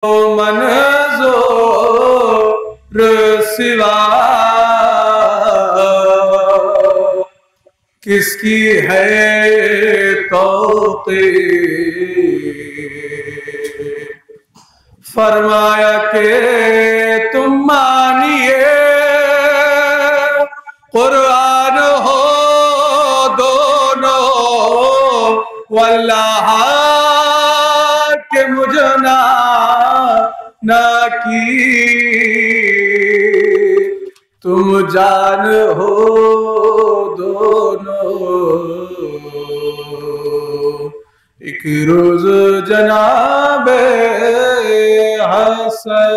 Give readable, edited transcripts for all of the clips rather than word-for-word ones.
मंजूर सिवा किसकी है तौक़ीर। फरमाया कि तुम मानिए कुरान हो दोनों वल्लाह के मुझे ना की तुम जान हो दोनों। एक रोज जनाबे हसन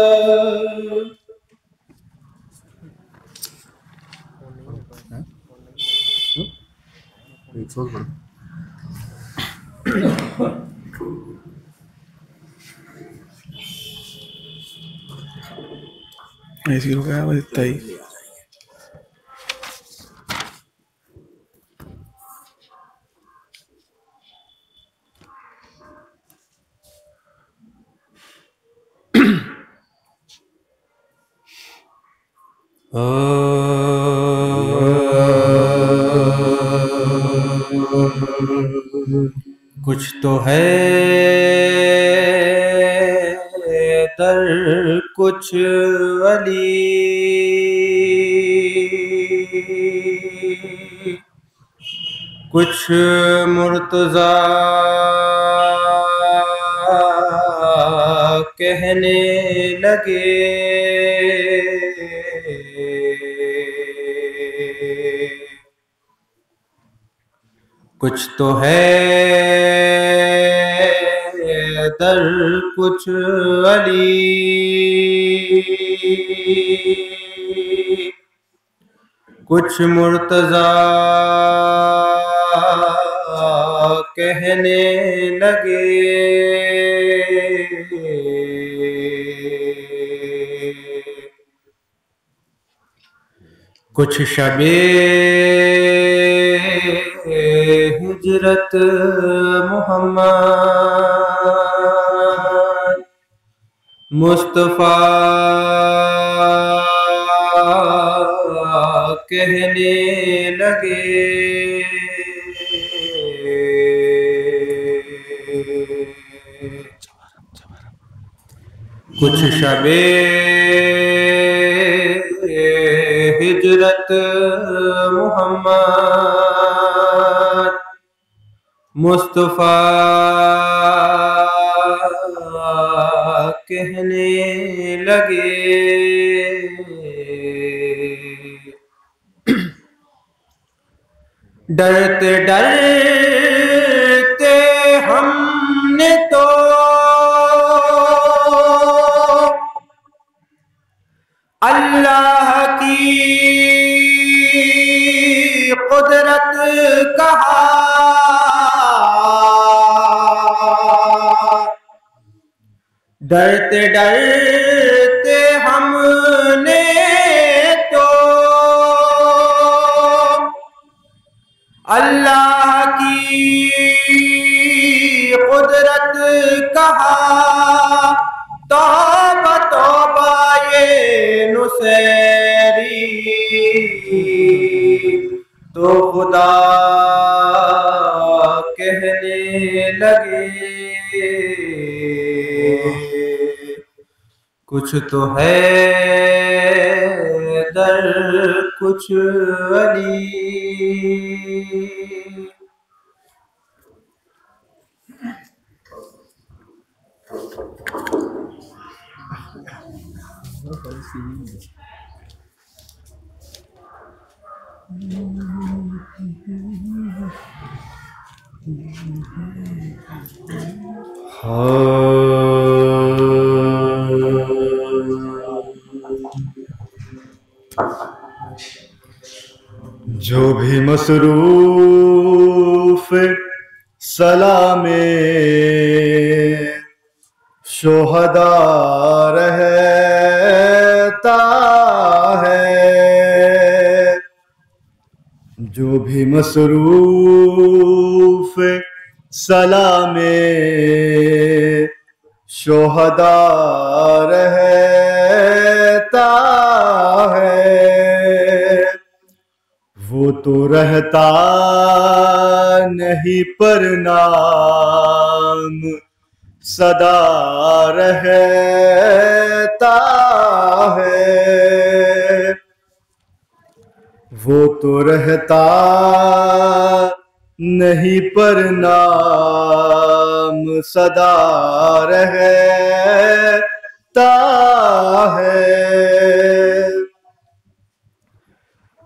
ऐसी रुका है इतना ही। कुछ तो है दर कुछ वली, कुछ मुर्तज़ा कहने लगे। कुछ तो है दर कुछ अली, कुछ मुर्तज़ा कहने लगे। कुछ शबे हिजरत मोहम्मद मुस्तफा कहने लगे। कुछ शबे हिजरत मोहम्मद मुस्तफा कहने लगे। डरते डरते हमने तो अल्लाह की कुदरत कहा। डरते डरते हमने तो अल्लाह की कुदरत कहा। तौबा तौबा ये नुसैरी तो खुदा कहने लगे। कुछ तो है दर कुछ अली। जो भी मसरूफ सलामे शोहदा रहता है, जो भी मसरूफ सलामे शोहदा रहता है। वो तो रहता नहीं पर नाम सदा रहता है। वो तो रहता नहीं पर नाम सदा रहता है।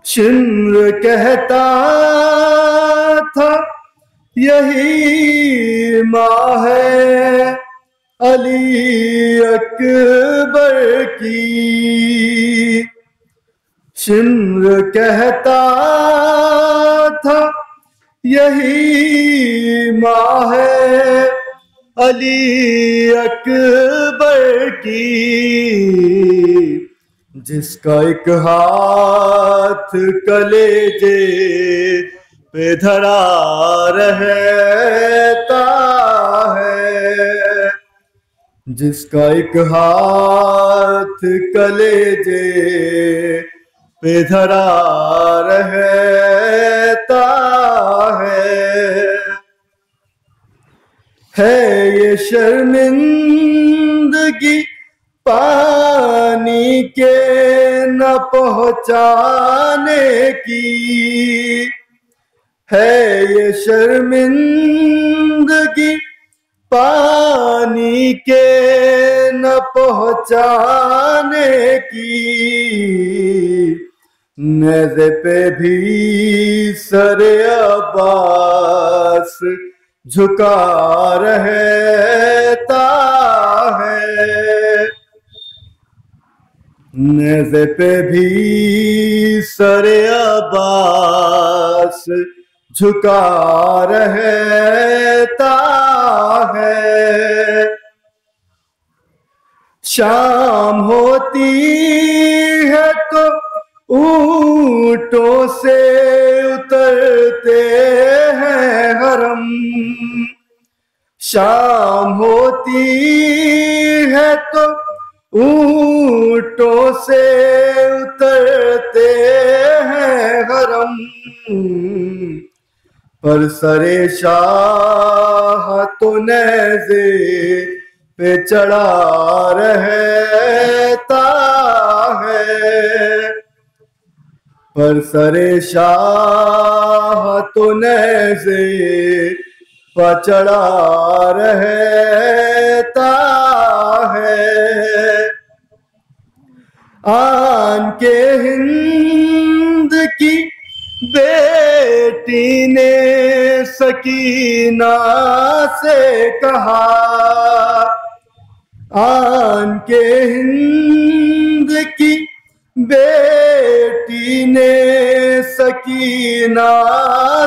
शिम्र कहता था यही माँ है अली अकबर की। शिम्र कहता था यही माँ है अली अकबर की। जिसका एक हाथ कलेजे पे धरा रहता है। जिसका एक हाथ कलेजे पे धरा रहता है ये शर्मिंदगी पानी के न पहुंचाने की। है ये शर्मिंदगी पानी के न पहुंचाने की। नेज़े पे भी सरे अब्बास झुका रहता है। नेज़े पे भी सरे अब्बास झुका रहता है। शाम होती है तो ऊंटों से उतरते हैं हरम। शाम होती है तो ऊंटों से उतरते हैं हरम। पर सरे शाह तो नेज़े पे चढ़ा रहता है। पर सरे शाह तो नेज़े पे चढ़ा रहता है। आन के हिंद की बेटी ने सकीना से कहा। आन के हिंद की बेटी ने सकीना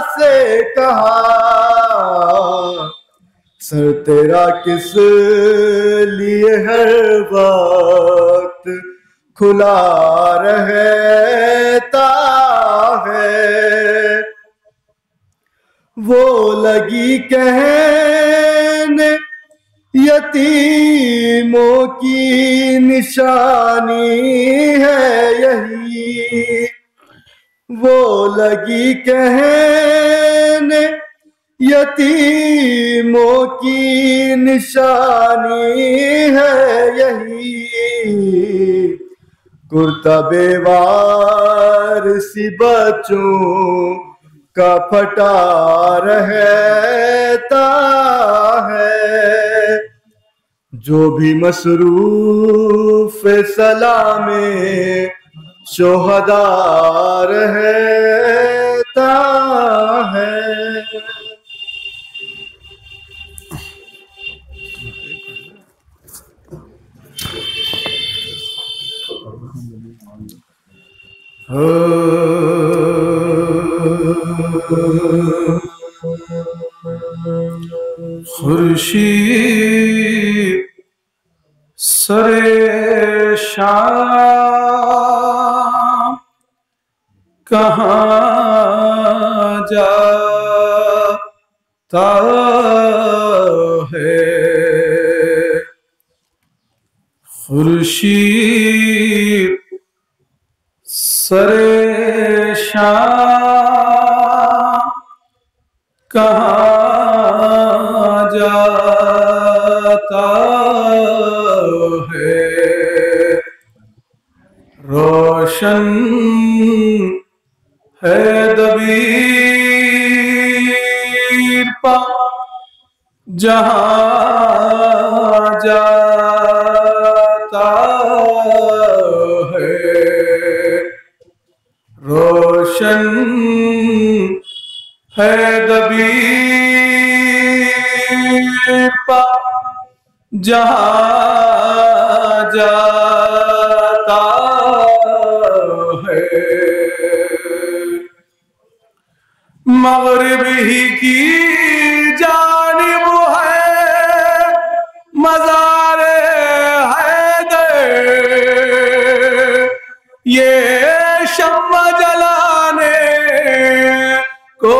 से कहा। सर तेरा किस लिए हर वक्त खुला रहता है। वो लगी कहने यतीमों की निशानी है यही। वो लगी कहने यतीमों की निशानी है यही। कुर्ता बेवारसी बच्चों का फटा रहता है। जो भी मसरूफ सलामे शोहदा रहता है। खुर्शीद सरे शाम कहाँ जाता है। खुर्शीद सरे शाम कहाँ जाता है, रोशन है दबीर पा जहाँ जाता है, रोशन है दबीर पा जहाँ जाता है। मगरिब ही की जानिब है मज़ारे हैदर, ये शम्मा जलाने को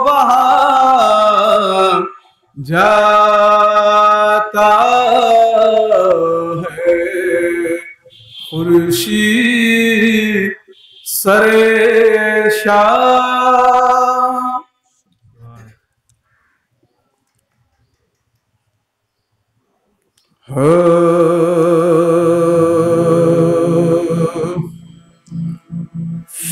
वहाँ जाता है। खुर्शीद सरे शाम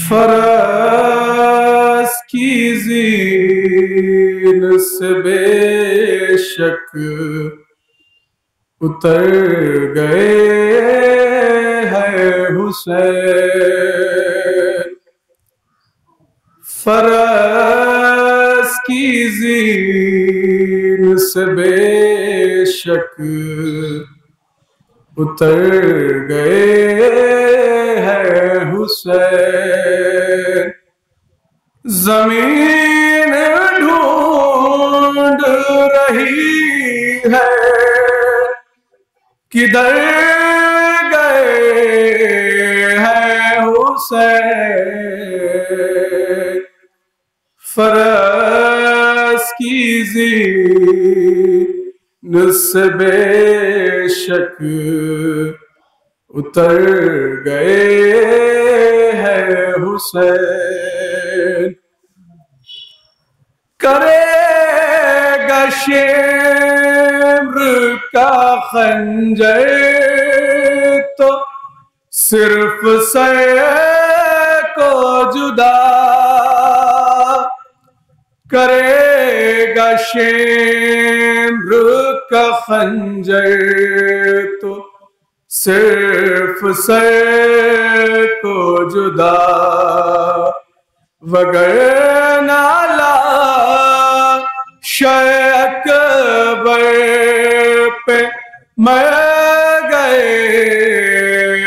फरस की ज़ीन से बेशक उतर गए हैं हुसैन, फरस की ज़ीन से बेशक उतर गए हैं हुसैन। ज़मीन ढूंढ रही है किधर गए हैं हुसैन, फरस की ज़ीन से बेशक उतर गए हैं हुसैन। करेगा शेम्र का खंजर तो सिर्फ सर को जुदा, करेगा शेम्र का खंजर तो सिर्फ सर को जुदा, वगरना अकबर पे मर गए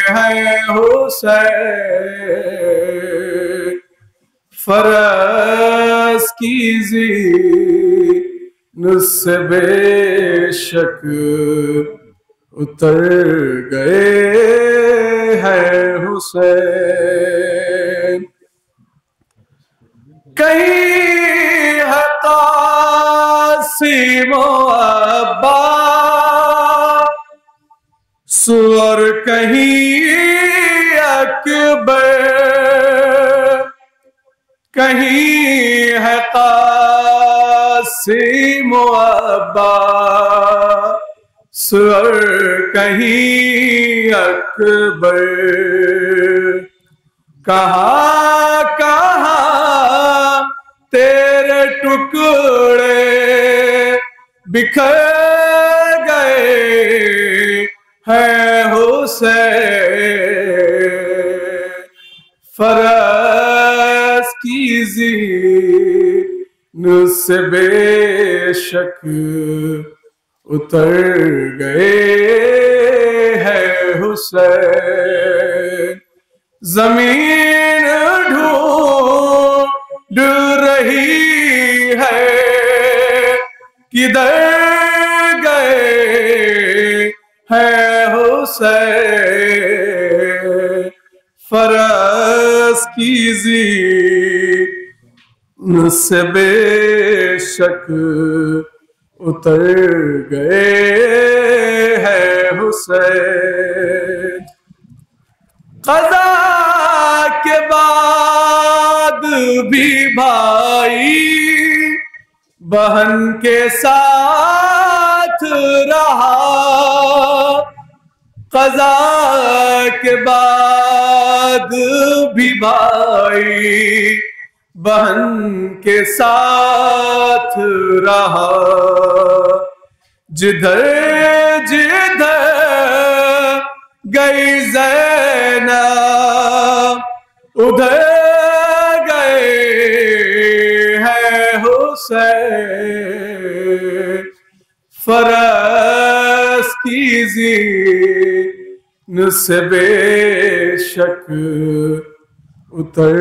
हैं हुसैन, फरस की ज़ीन से बेशक उतर गए हैं हुसैन। कहीं है कासिम अब्बास और कहीं अकबर, कहीं है कासिम अब्बास और कहीं अकबर, कहाँ कहाँ तेरे टुकड़े बिखर गए हैं हुसैन, फरस की ज़ीन से बेशक उतर गए हैं हुसैन। ज़मीन ढूंढ रही है किधर गए हैं हुसैन, फरस की ज़ीन से बेशक उतर गए हैं हुसैन। क़ज़ा के बाद भी भाई बहन के साथ रहा, क़ज़ा के बाद भी भाई बहन के साथ रहा। जिधर जिधर गई ज़ैनब उधर गए हैं हुसैन। फरस की ज़ीन से बेशक उतर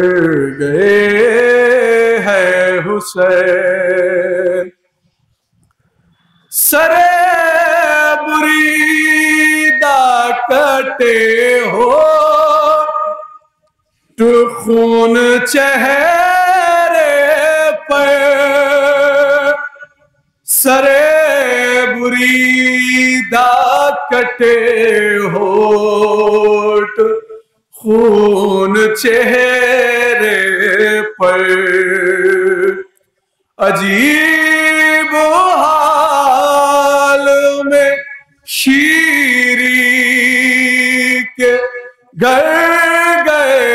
गए हैं हुसैन। सरे बुरीदा कटे हो तो खून चेहरे पर, सरे बुरीदा कटे हो तो खून चेहरे पर। अजीब हाल में शीरी के घर गए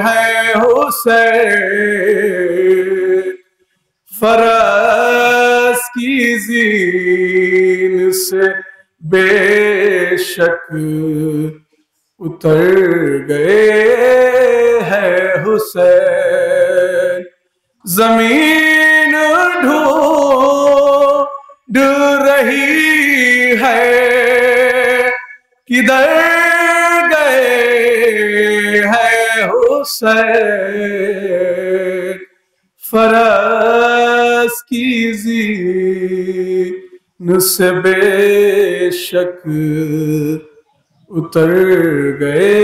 हैं हुसैन। फरस की ज़ीन से बेशक उतर गए हैं हुसैन। ज़मीन ढूंढ रही है किधर गए हैं हुसैन। फरस की ज़ीन से बेशक उतर गए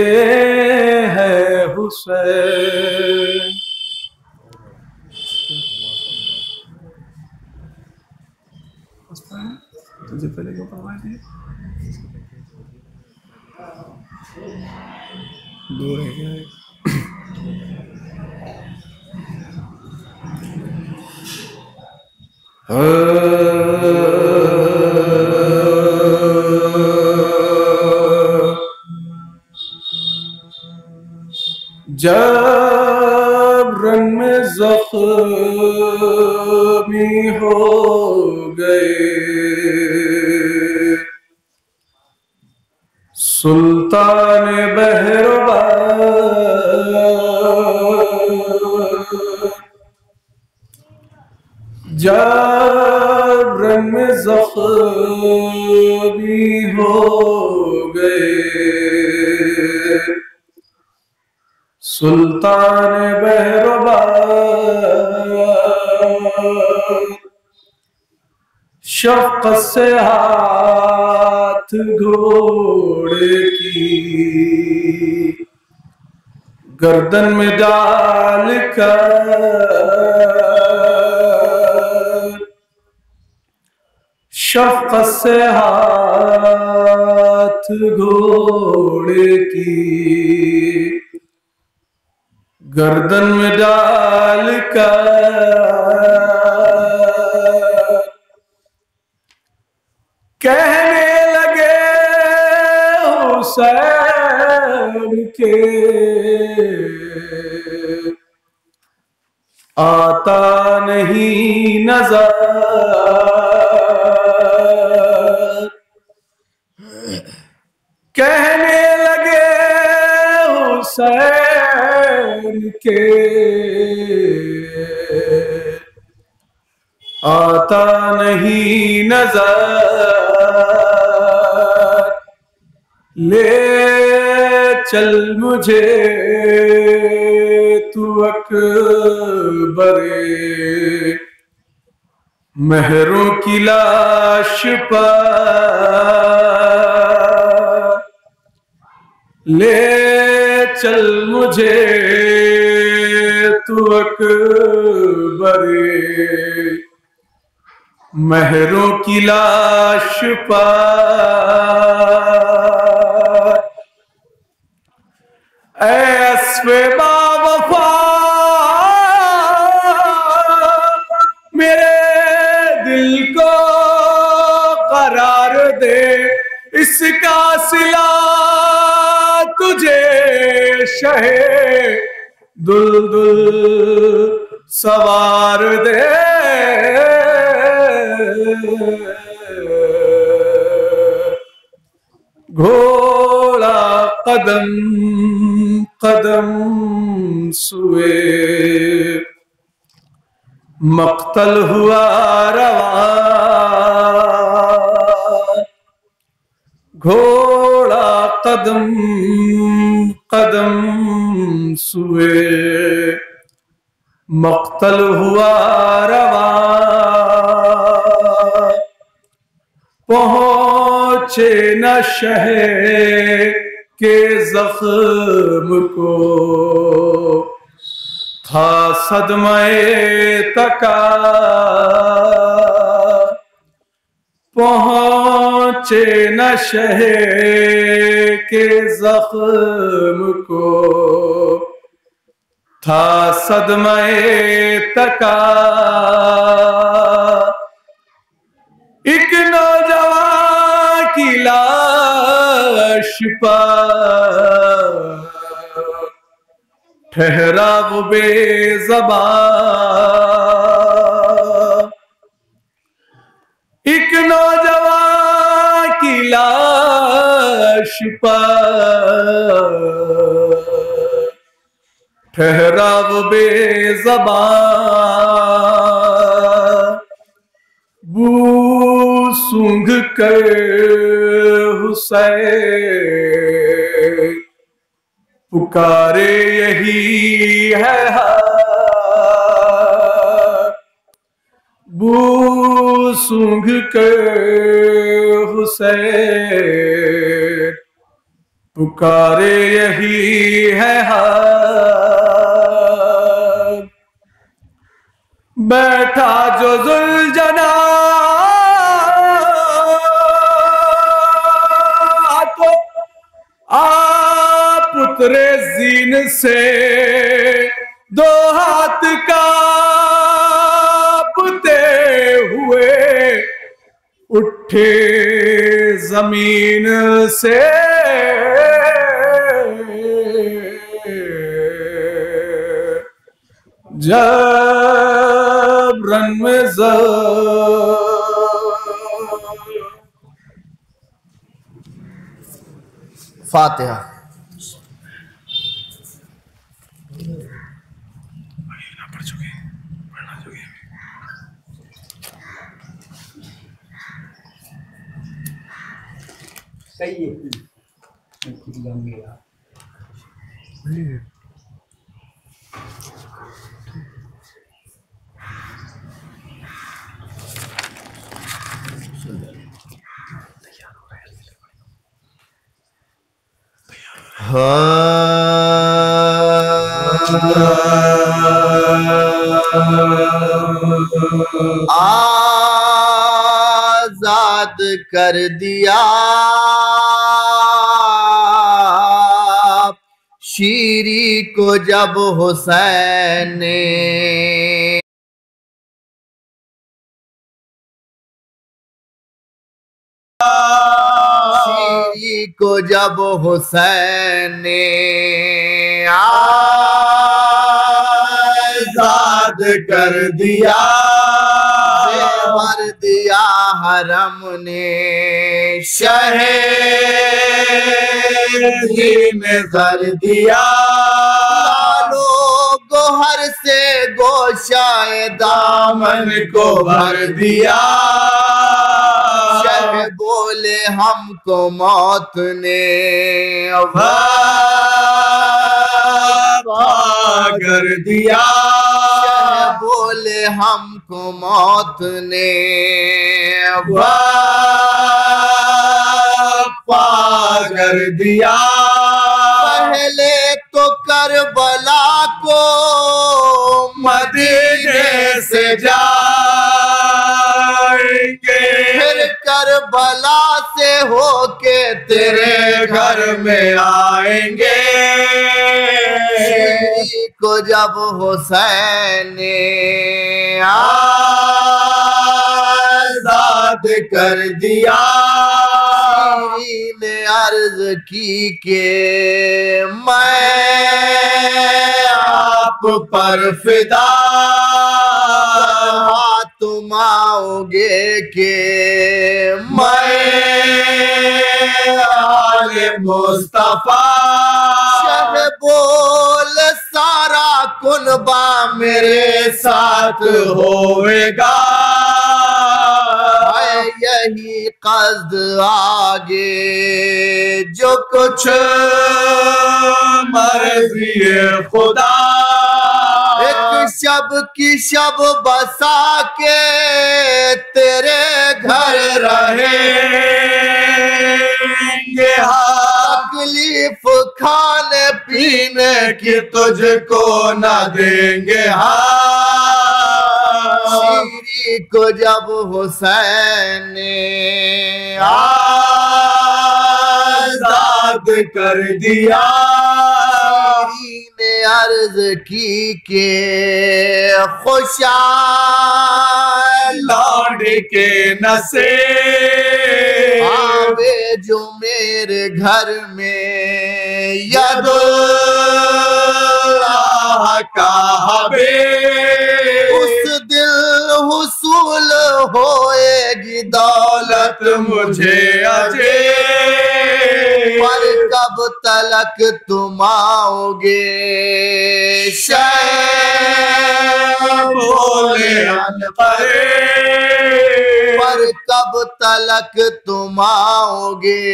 हैं हुसैन। तुझे पहले क्यों पढ़वाए थे? दूर है क्या? जब रन में ज़ख्मी हो गए सुल्तान बहरबार, जब रन में ज़ख्मी हो गए सुल्तान बहरबार, शफ़क़त से हाथ घोड़े की गर्दन में डाल कर, शफ़क़त से हाथ घोड़े की गर्दन में डाल कर कहने लगे हुसैन के आता नहीं नजर, कहने लगे हुसैन के आता नहीं नजर। ले चल मुझे तू अकबरे महरों की लाश पर, ले चल मुझे तू अकबरे महरों की लाश पर। ऐसे बावफा मेरे दिल को करार दे, इसका सिला तुझे शहे दुल्दुल सवार दे। घोड़ा कदम कदम सुए मक्तल हुआ रवा, घोड़ा कदम कदम सुए मक्तल हुआ रवा। पहुंचे न शहे के जख्म को, था सदमे तका। पहुंचे न शहे के जख्म को, था सदमे तका। एक नौजवान की लाश पर ठहरा वो बेज़बान। एक नौजवान की लाश पर ठहरा वो बेज़बान। बू सूंघ कर हुसैन पुकारे यही है हाल। बू सूंघ कर हुसैन पुकारे यही है हाल। बैठा जो जुलजना तो आप उतरे जीन से, दो हाथ कांपते हुए उठे जमीन से। जब रन में फातिहा। सही है। आजाद कर दिया शीरी को जब हुसैन ने, शीरी को जब हुसैन ने आजाद कर दिया, भर दिया हरम ने शहीद में कर दिया। लालो गोहर से गोशाए दामन को भर दिया। शह बोले हमको मौत ने कर दिया। बोले हमको मौत ने कर दिया। पहले तो करबला को मदीने से जाएंगे, फिर करबला से होके तेरे घर में आएंगे। को जब हुसैन ने आजाद कर दिया, ने अर्ज की के मैं आप पर फिदा, तुम आओगे के मैं आले मुस्तफा, शब बोल सारा कुनबा मेरे साथ होएगा, यही कस्द आगे जो कुछ मर्ज़ी खुदा, एक शब की शब बसा के तेरे घर रहेंगे, तकलीफ खाने पीने की तुझको न देंगे। शीरी को जब हुसैन ने आजाद कर दिया, ने अर्ज की के खुशाल लौट के नसे आवे जो मेरे घर में यदुल्लाह का हबे, उस दिल हुसूल होएगी दौलत मुझे अजे, पर कब तलक तुम आओगे शैब बोले अनपरे, पर कब तलक तुम आओगे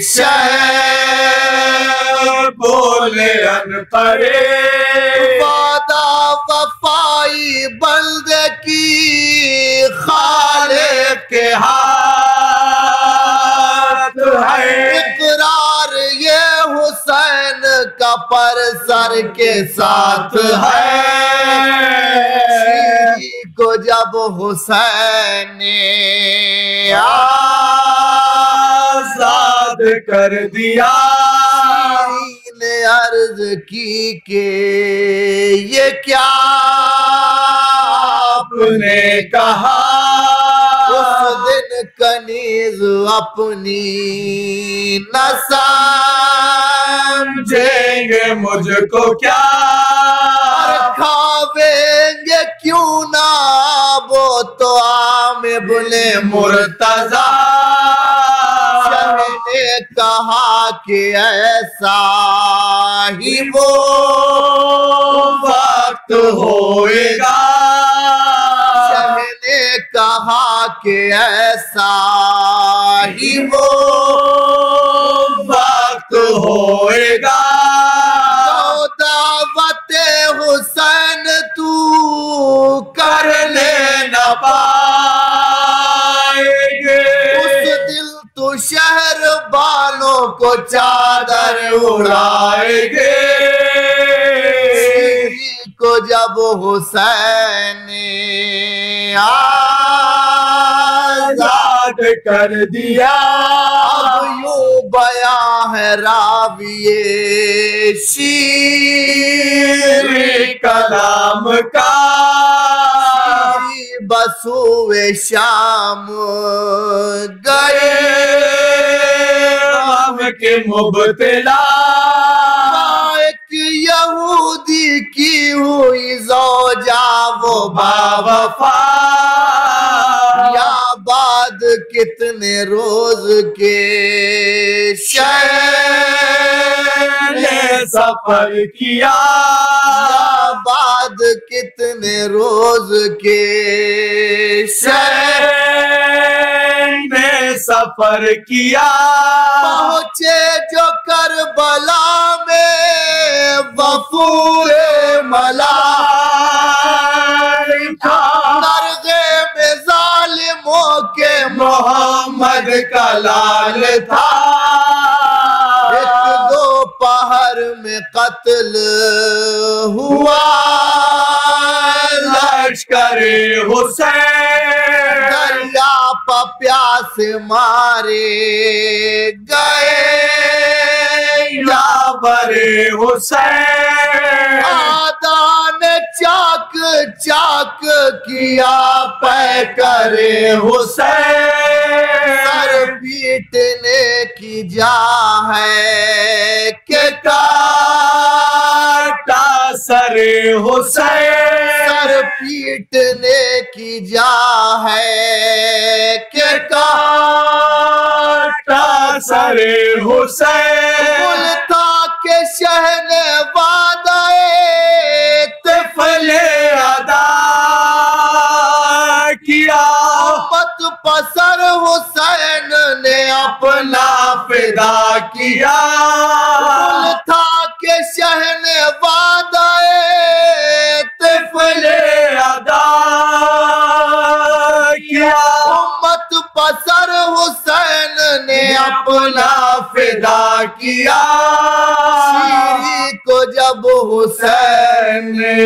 शैब बोले अनपरे, वादा वफाई बंदे की खालिक के हाथ है, इकरार ये हुसैन का पर सर के साथ है। शीरी को जब हुसैन ने आजाद कर दिया, ने अर्ज की के ये क्या आपने कहा, उस दिन कनीज अपनी न समझेंगे मुझको क्या, खावेंगे क्यों ना वो तो आमे बुले मुर्तजा, ने कहा कि ऐसा ही वो वक्त होएगा, ने कहा कि ऐसा ही वो वक्त होएगा, दावते हुसैन तू करने न पाएंगे, उस दिल तो शहर बालों को चादर उड़ाएंगे। को जब हुसैन ने आजाद कर दिया, अब यूं बयां है राविये शीरी कलाम का, बसुए शाम गए हम के मुबतला, एक यहूदी की हुई ज़ौजा वो बावफा, या बाद कितने रोज के शहर ने सफर किया, बाद कितने रोज के शहर ने सफर किया, पहुंचे जो करबला में वफूए मलाइका, दरगे में जालिमों के मोहम्मद का लाल था, एक दो पहर में कत्ल हुआ लश्करे हुसैन, दरिया पर प्यास मारे गए या बरे हुसैन। आदान चाक चाक किया पै करे हुसैन। सर पीटने की जा है के काटा सरे हुसैन। सर पीटने की जा है के काटा सरे हुसैन। मुल्ता के शहने वादाए तिफले अदा किया। मत पसर हुसैन ने अपना फिदा किया। मुल्ता के शहने वादाए तिफले अदा किया। मत पसर हुसैन ने अपना फिदा किया। सीरी को जब हुसैन ने